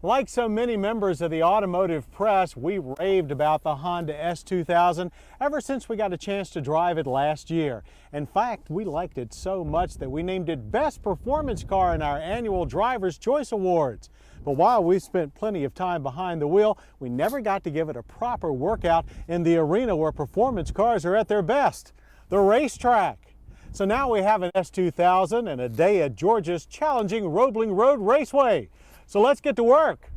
Like so many members of the automotive press, we raved about the Honda S2000 ever since we got a chance to drive it last year. In fact, we liked it so much that we named it Best Performance Car in our annual Driver's Choice Awards. But while we spent plenty of time behind the wheel, we never got to give it a proper workout in the arena where performance cars are at their best, the racetrack. So now we have an S2000 and a day at Georgia's challenging Roebling Road Raceway. So let's get to work.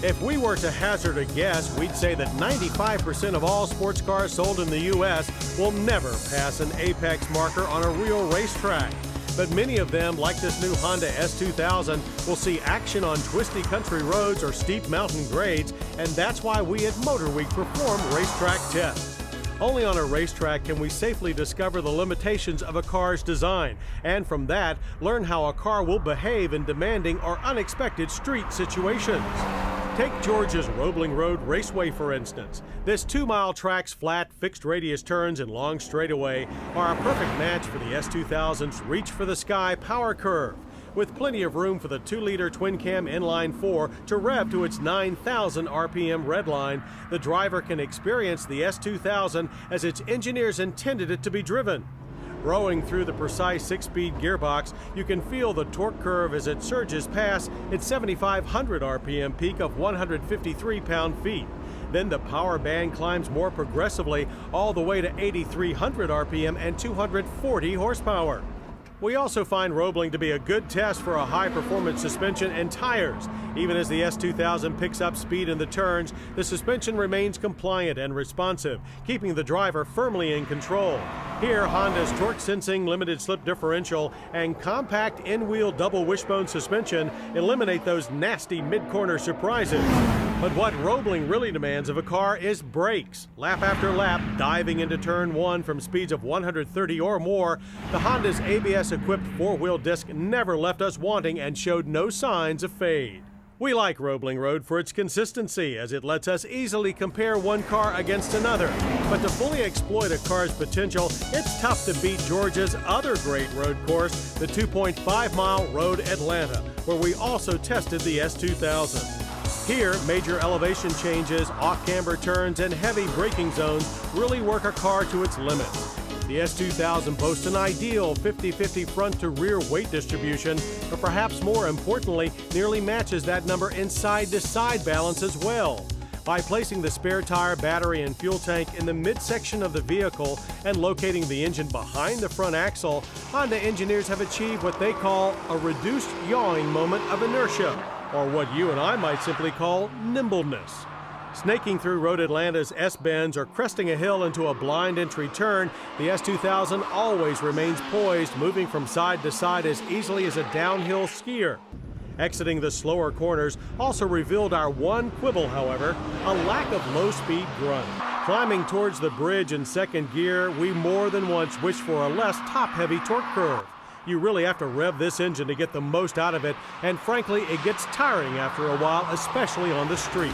If we were to hazard a guess, we'd say that 95% of all sports cars sold in the U.S. will never pass an apex marker on a real racetrack. But many of them, like this new Honda S2000, will see action on twisty country roads or steep mountain grades, and that's why we at Motorweek perform racetrack tests. Only on a racetrack can we safely discover the limitations of a car's design, and from that, learn how a car will behave in demanding or unexpected street situations. Take Georgia's Roebling Road Raceway, for instance. This 2-mile track's flat, fixed radius turns and long straightaway are a perfect match for the S2000's reach for the sky power curve. With plenty of room for the 2-liter twin-cam inline-4 to rev to its 9,000 RPM redline, the driver can experience the S2000 as its engineers intended it to be driven. Rowing through the precise 6-speed gearbox, you can feel the torque curve as it surges past its 7,500 RPM peak of 153 pound-feet. Then the power band climbs more progressively all the way to 8,300 RPM and 240 horsepower. We also find Roebling to be a good test for a high-performance suspension and tires. Even as the S2000 picks up speed in the turns, the suspension remains compliant and responsive, keeping the driver firmly in control. Here, Honda's torque-sensing limited slip differential and compact in-wheel double wishbone suspension eliminate those nasty mid-corner surprises. But what Roebling really demands of a car is brakes. Lap after lap, diving into turn 1 from speeds of 130 or more, the Honda's ABS-equipped 4-wheel disc never left us wanting and showed no signs of fade. We like Roebling Road for its consistency, as it lets us easily compare one car against another. But to fully exploit a car's potential, it's tough to beat Georgia's other great road course, the 2.5-mile Road Atlanta, where we also tested the S2000. Here, major elevation changes, off-camber turns, and heavy braking zones really work a car to its limits. The S2000 boasts an ideal 50-50 front-to-rear weight distribution, but perhaps more importantly, nearly matches that number in side-to-side balance as well. By placing the spare tire, battery, and fuel tank in the midsection of the vehicle and locating the engine behind the front axle, Honda engineers have achieved what they call a reduced yawing moment of inertia, or what you and I might simply call nimbleness. Snaking through Road Atlanta's S-bends or cresting a hill into a blind entry turn, the S2000 always remains poised, moving from side to side as easily as a downhill skier. Exiting the slower corners also revealed our one quibble, however, a lack of low-speed grunt. Climbing towards the bridge in second gear, we more than once wished for a less top-heavy torque curve. You really have to rev this engine to get the most out of it, and frankly, it gets tiring after a while, especially on the street.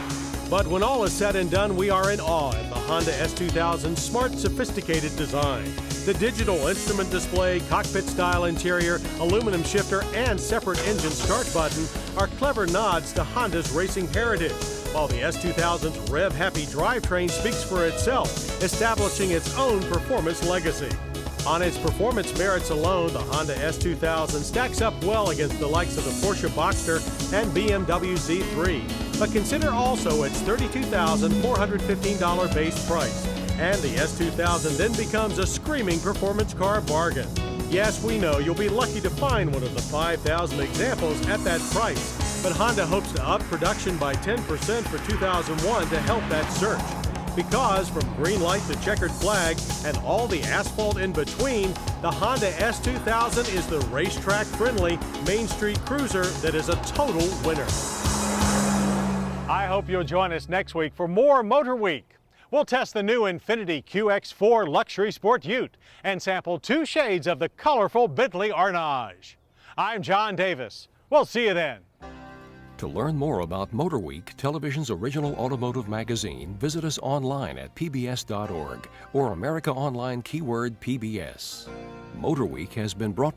But when all is said and done, we are in awe at the Honda S2000's smart, sophisticated design. The digital instrument display, cockpit-style interior, aluminum shifter, and separate engine start button are clever nods to Honda's racing heritage, while the S2000's rev-happy drivetrain speaks for itself, establishing its own performance legacy. On its performance merits alone, the Honda S2000 stacks up well against the likes of the Porsche Boxster and BMW Z3. But consider also its $32,415 base price, and the S2000 then becomes a screaming performance car bargain. Yes, we know you'll be lucky to find one of the 5,000 examples at that price, but Honda hopes to up production by 10% for 2001 to help that search. Because from green light to checkered flag and all the asphalt in between, the Honda S2000 is the racetrack-friendly Main Street cruiser that is a total winner. I hope you'll join us next week for more Motor Week. We'll test the new Infiniti QX4 Luxury Sport Ute and sample 2 shades of the colorful Bentley Arnage. I'm John Davis. We'll see you then. To learn more about Motorweek, television's original automotive magazine, visit us online at pbs.org or America Online keyword PBS. Motorweek has been brought